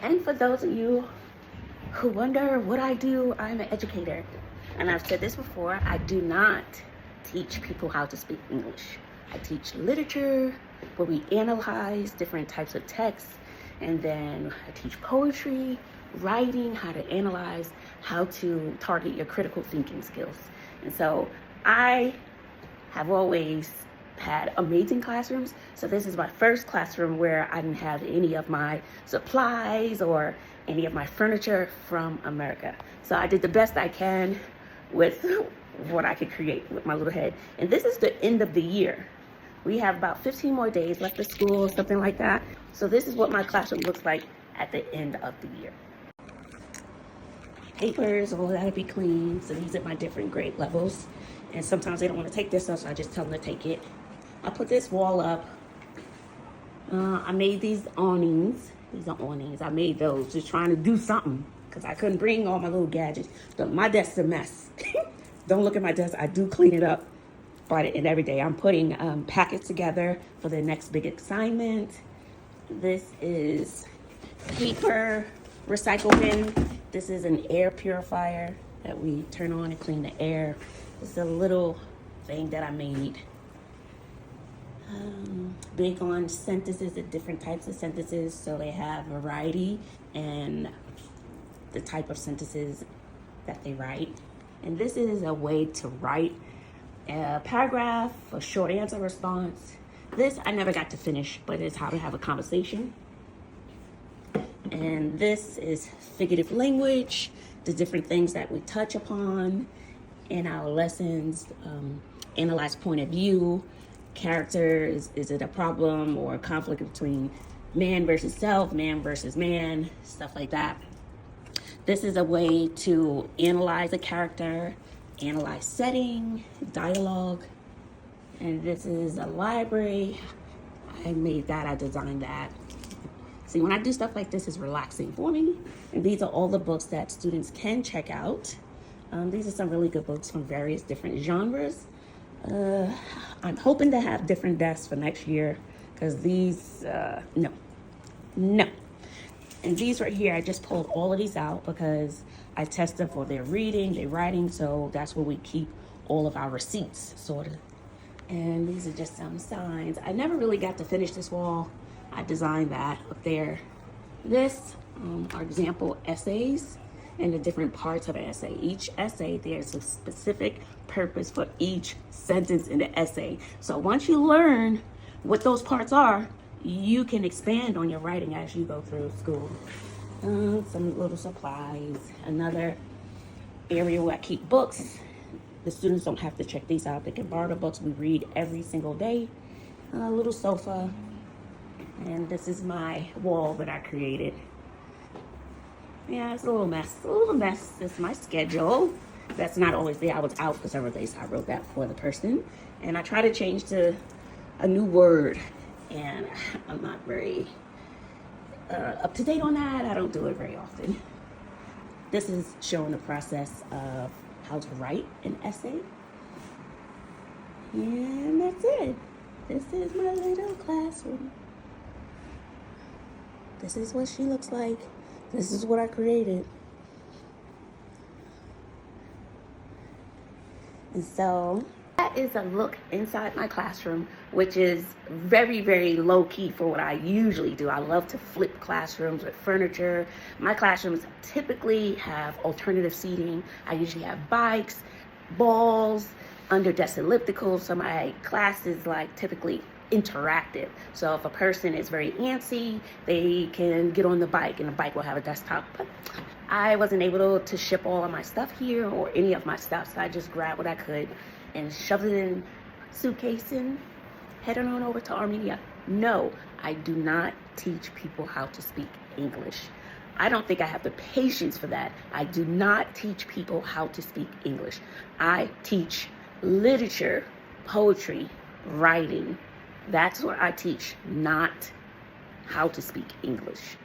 And for those of you who wonder what I do, I'm an educator. And I've said this before, I do not teach people how to speak English. I teach literature, where we analyze different types of texts, and then I teach poetry, writing, how to analyze, how to target your critical thinking skills. And so I have always had amazing classrooms. So this is my first classroom where I didn't have any of my supplies or any of my furniture from America. So I did the best I can with what I could create with my little head. And this is the end of the year. We have about 15 more days left of school, something like that. So this is what my classroom looks like at the end of the year. Papers, all that to be clean. So these are my different grade levels. And sometimes they don't want to take this stuff, so I just tell them to take it. I put this wall up. I made these awnings. These are awnings. I made those just trying to do something because I couldn't bring all my little gadgets. But my desk's a mess. Don't look at my desk. I do clean it up and every day. I'm putting packets together for the next big assignment. This is paper recycle bin. This is an air purifier that we turn on and clean the air. This is a little thing that I made. Big on sentences, the different types of sentences, so they have variety and the type of sentences that they write. And this is a way to write a paragraph, a short answer response. This I never got to finish, but it's how to have a conversation. And this is figurative language, the different things that we touch upon in our lessons, analyze point of view, character, is it a problem or a conflict between man versus self, man versus man, stuff like that. This is a way to analyze a character, analyze setting, dialogue. And this is a library. I made that, I designed that. See, when I do stuff like this, it's relaxing for me. And these are all the books that students can check out. These are some really good books from various different genres. I'm hoping to have different desks for next year because these, no. And these right here, I just pulled all of these out because I test them for their reading, their writing, so that's where we keep all of our receipts, sort of. And these are just some signs. I never really got to finish this wall. I designed that up there. This are example essays and the different parts of an essay. Each essay, there's a specific purpose for each sentence in the essay. So once you learn what those parts are, you can expand on your writing as you go through school. Some little supplies. Another area where I keep books. The students don't have to check these out. They can borrow the books we read every single day. A little sofa. And this is my wall that I created. Yeah, it's a little mess. This is my schedule. That's not always there. I was out for several days, so I wrote that for the person. And I try to change to a new word. And I'm not very up to date on that. I don't do it very often. This is showing the process of how to write an essay. And that's it. This is my little classroom. This is what she looks like. This is what I created. And so that is a look inside my classroom, which is very, very low key for what I usually do. I love to flip classrooms with furniture. My classrooms typically have alternative seating. I usually have bikes, balls, under desk ellipticals. So my class is like typically interactive. So if a person is very antsy, they can get on the bike and the bike will have a desktop. But I wasn't able to ship all of my stuff here or any of my stuff, so I just grabbed what I could and shoved it in a suitcase and headed on over to Armenia. No, I do not teach people how to speak English. I don't think I have the patience for that. I do not teach people how to speak English. I teach literature, poetry, writing. That's what I teach, not how to speak English.